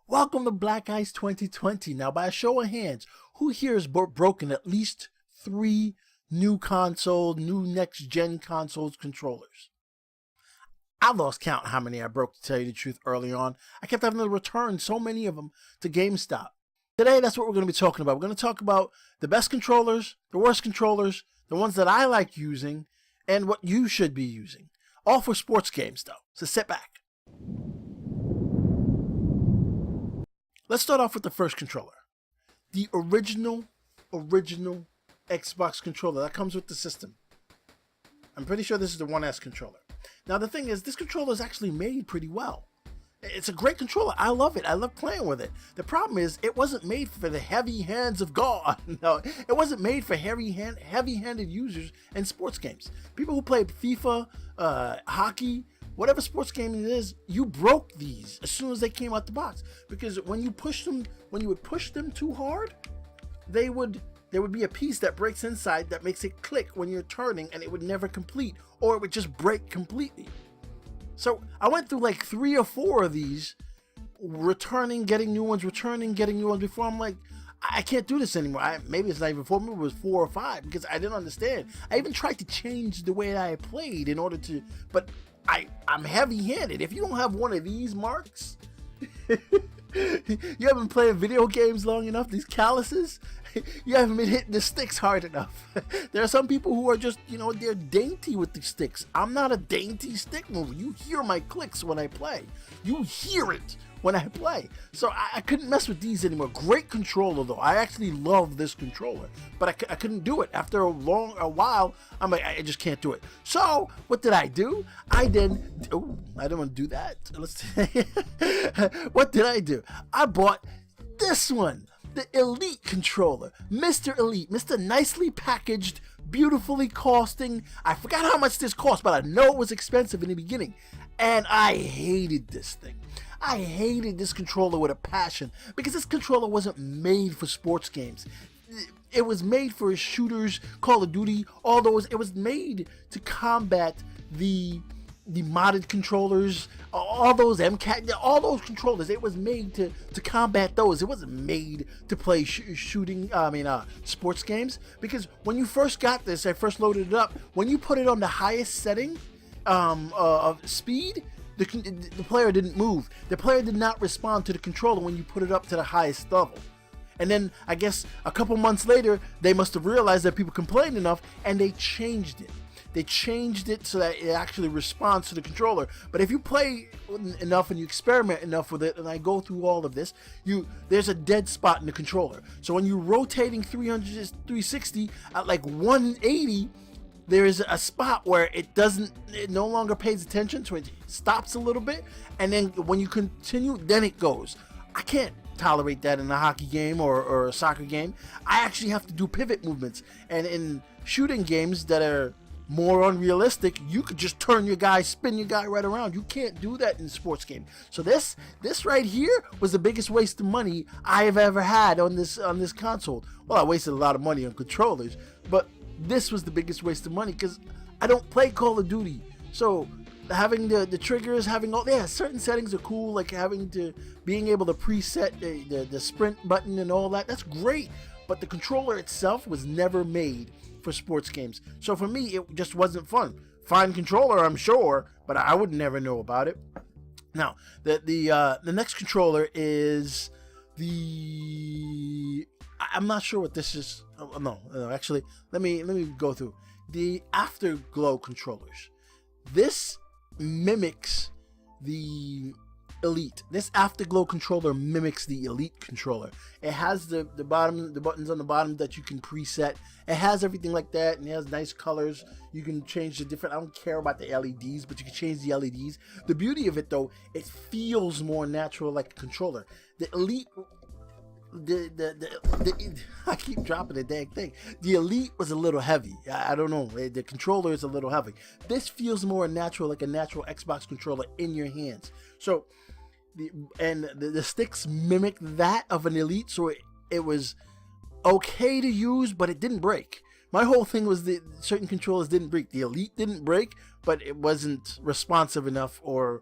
Welcome to Black Ice 2020. Now, by a show of hands, who here has broken at least 3 new next-gen consoles controllers? I lost count how many I broke, to tell you the truth, early on. I kept having to return so many of them to GameStop. Today, that's what we're going to be talking about. We're going to talk about the best controllers, the worst controllers, the ones that I like using, and what you should be using. All for sports games, though, so sit back. Let's start off with the first controller. The original Xbox controller that comes with the system. I'm pretty sure this is the 1S controller. Now the thing is, this controller is actually made pretty well. It's a great controller. I love it. I love playing with it. The problem is, it wasn't made for the heavy hands of God. No, it wasn't made for heavy-handed users in sports games. People who play FIFA, hockey, whatever sports game it is, you broke these as soon as they came out the box. Because when you would push them too hard, there would be a piece that breaks inside that makes it click when you're turning, and it would never complete, or it would just break completely. So I went through like 3 or 4 of these, returning, getting new ones, before I'm like, I can't do this anymore. Maybe it's not even 4, maybe it was 4 or 5, because I didn't understand. I even tried to change the way that I played in order to, but I'm heavy-handed. If you don't have one of these marks, you haven't played video games long enough, these calluses, you haven't been hitting the sticks hard enough. There are some people who are just, they're dainty with the sticks. I'm not a dainty stick mover. You hear my clicks when I play. You hear it when I play. So I couldn't mess with these anymore. Great controller though. I actually love this controller, but I couldn't do it. After a while, I'm like, I just can't do it. So what did I do? I didn't want to do that. What did I do? I bought this one, the Elite controller, Mr. Elite, Mr. Nicely packaged, beautifully costing. I forgot how much this cost, but I know it was expensive in the beginning, and I hated this thing. I hated this controller with a passion, because this controller wasn't made for sports games. It was made for shooters, Call of Duty, all those. It was made to combat the modded controllers, all those MCAT, all those controllers. It was made to combat those. It wasn't made to play sports games. Because when you first got this, I first loaded it up. When you put it on the highest setting of speed, the player didn't move. The player did not respond to the controller when you put it up to the highest level. And then I guess a couple months later, they must have realized that people complained enough, and they changed it. They changed it so that it actually responds to the controller. But if you play enough and you experiment enough with it, and I go through all of this, there's a dead spot in the controller. So when you're rotating 360 at like 180, there is a spot where it no longer pays attention, so it stops a little bit, and then when you continue, then it goes. I can't tolerate that in a hockey game or a soccer game. I actually have to do pivot movements, and in shooting games that are more unrealistic, you could just turn your guy, spin your guy right around. You can't do that in a sports game. So this right here was the biggest waste of money I have ever had on this console. Well, I wasted a lot of money on controllers, but this was the biggest waste of money because I don't play Call of Duty. So having the triggers, having certain settings are cool, like being able to preset the sprint button and all that. That's great, but the controller itself was never made for sports games. So for me, it just wasn't fun. Fine controller, I'm sure, but I would never know about it. Now, the next controller is I'm not sure what this is. Oh, no, actually, let me go through the Afterglow controllers. This mimics the Elite. This Afterglow controller mimics the Elite controller. It has the buttons on the bottom that you can preset. It has everything like that, and it has nice colors. You can change the different. I don't care about the LEDs, but you can change the LEDs. The beauty of it, though, it feels more natural, like a controller. The Elite. I keep dropping the dang thing. The Elite was a little heavy. I don't know. The controller is a little heavy. This feels more natural, like a natural Xbox controller in your hands. So, the sticks mimic that of an Elite, so it was okay to use, but it didn't break. My whole thing was that certain controllers didn't break. The Elite didn't break, but it wasn't responsive enough or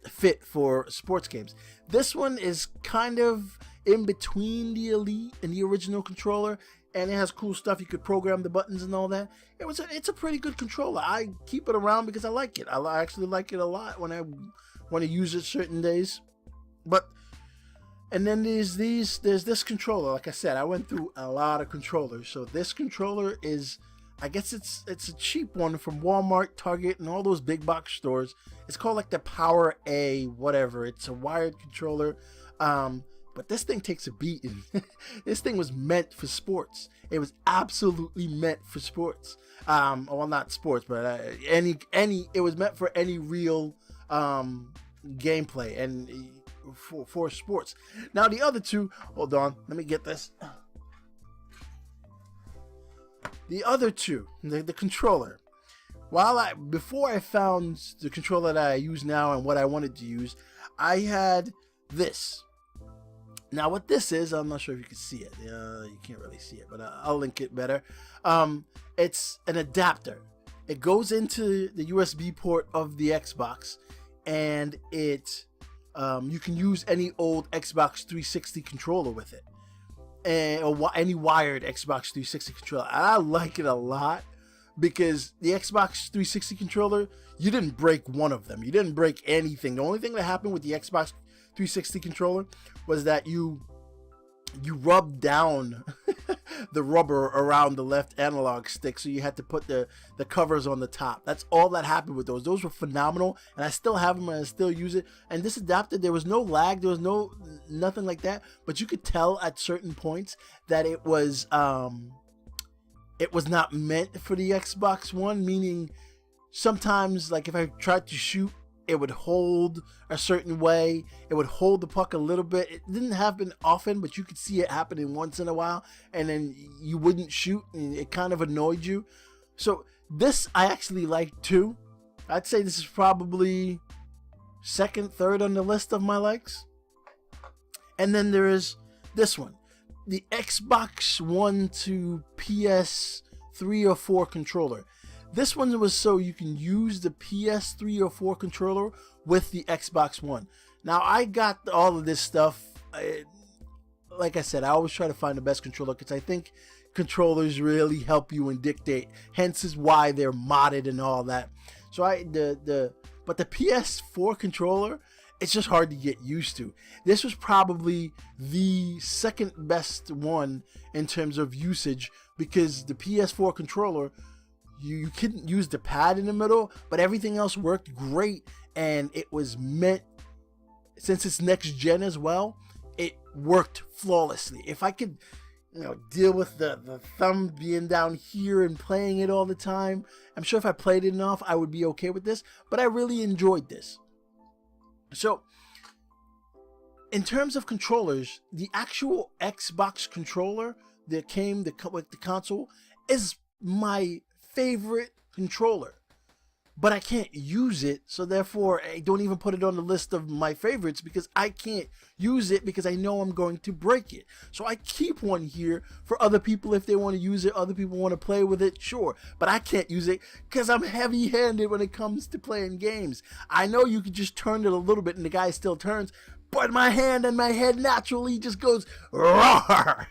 fit for sports games. This one is kind of in between the Elite and the original controller, and it has cool stuff. You could program the buttons and all that. It's a pretty good controller. I keep it around because I like it. I actually like it a lot when I want to use it certain days. And then there's this controller. Like I said, I went through a lot of controllers. So this controller is, I guess it's a cheap one from Walmart, Target, and all those big box stores. It's called like the Power A, whatever. It's a wired controller. But this thing takes a beating. This thing was meant for sports. It was absolutely meant for sports. Well, not sports, but it was meant for any real gameplay and for sports. Now the other two, hold on, let me get this. The other two, the controller. Before I found the controller that I use now and what I wanted to use, I had this. Now what this is, I'm not sure if you can see it. You can't really see it, but I'll link it better. It's an adapter. It goes into the USB port of the Xbox, and you can use any old Xbox 360 controller with it, or any wired Xbox 360 controller. I like it a lot because the Xbox 360 controller, you didn't break one of them. You didn't break anything. The only thing that happened with the Xbox 360 controller was that you rubbed down the rubber around the left analog stick, so you had to put the covers on the top. That's all that happened with those. Those were phenomenal, and I still have them and I still use it. And this adapter, there was no lag, there was nothing like that, but you could tell at certain points that it was not meant for the Xbox One, meaning sometimes, like if I tried to shoot, it would hold a certain way. It would hold the puck a little bit. It didn't happen often, but you could see it happening once in a while, and then you wouldn't shoot, and it kind of annoyed you. So this I actually like too. I'd say this is probably second, third on the list of my likes. And then there is this one, the Xbox One to PS3 or 4 controller. This one was so you can use the PS3 or 4 controller with the Xbox One. Now, I got all of this stuff. Like I said, I always try to find the best controller because I think controllers really help you and dictate. Hence is why they're modded and all that. So but the PS4 controller, it's just hard to get used to. This was probably the second best one in terms of usage because the PS4 controller, you couldn't use the pad in the middle, but everything else worked great, and it was meant, since it's next gen as well, it worked flawlessly. If I could, deal with the thumb being down here and playing it all the time, I'm sure if I played it enough, I would be okay with this, but I really enjoyed this. So, in terms of controllers, the actual Xbox controller that came with the console is my favorite controller, but I can't use it, so therefore I don't even put it on the list of my favorites because I can't use it because I know I'm going to break it. So I keep one here for other people if they want to use it, other people want to play with it, sure, but I can't use it because I'm heavy-handed when it comes to playing games. I know you could just turn it a little bit and the guy still turns, but my hand and my head naturally just goes roar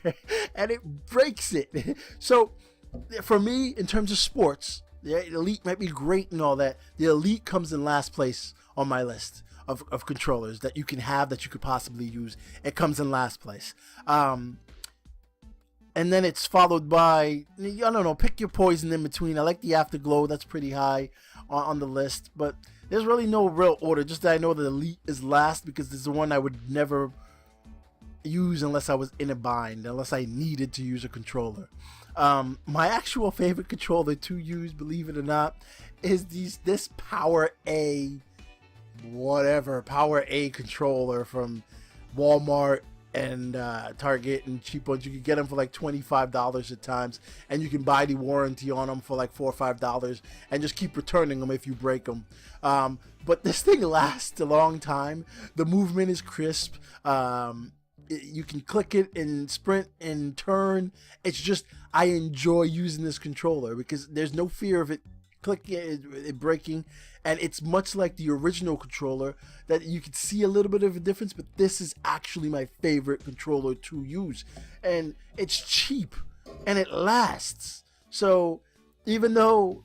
and it breaks it. So for me, in terms of sports, the Elite might be great and all that. The Elite comes in last place on my list of controllers that you can have that you could possibly use. It comes in last place. And then it's followed by, I don't know, pick your poison in between. I like the Afterglow. That's pretty high on the list. But there's really no real order. Just that I know the Elite is last because this is the one I would never use unless I was in a bind, unless I needed to use a controller. My actual favorite controller to use, believe it or not, is this Power A controller from Walmart and Target and cheap ones. You can get them for like $25 at times, and you can buy the warranty on them for like $4 or $5 and just keep returning them if you break them. But this thing lasts a long time. The movement is crisp. You can click it and sprint and turn. It's just, I enjoy using this controller because there's no fear of it clicking it breaking, and it's much like the original controller that you can see a little bit of a difference, but this is actually my favorite controller to use, and it's cheap and it lasts. So even though,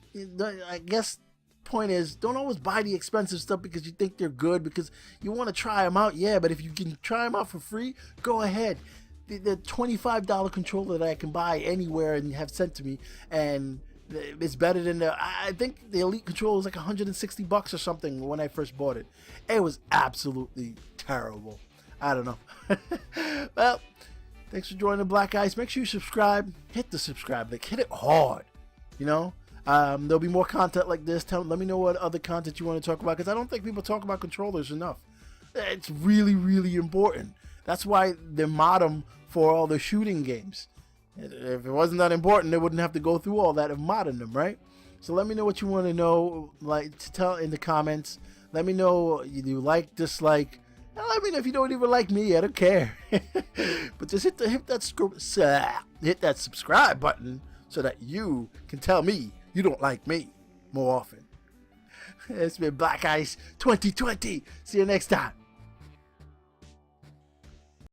I guess point is, don't always buy the expensive stuff because you think they're good, because you want to try them out, yeah, but if you can try them out for free, go ahead. The $25 controller that I can buy anywhere and have sent to me, and it's better than I think the Elite controller was like $160 or something when I first bought it. It was absolutely terrible. I don't know. Well, thanks for joining Black Ice. Make sure you subscribe. Hit the subscribe link. Hit it hard. You know, there'll be more content like this. Let me know what other content you want to talk about, because I don't think people talk about controllers enough. It's really, really important. That's why they mod them for all the shooting games. If it wasn't that important, they wouldn't have to go through all that of modding them, right? So let me know what you want to know, like, to tell in the comments. Let me know you like, dislike. And let me know if you don't even like me. I don't care. But just hit that subscribe button so that you can tell me you don't like me more often. It's been Black Ice 2020. See you next time.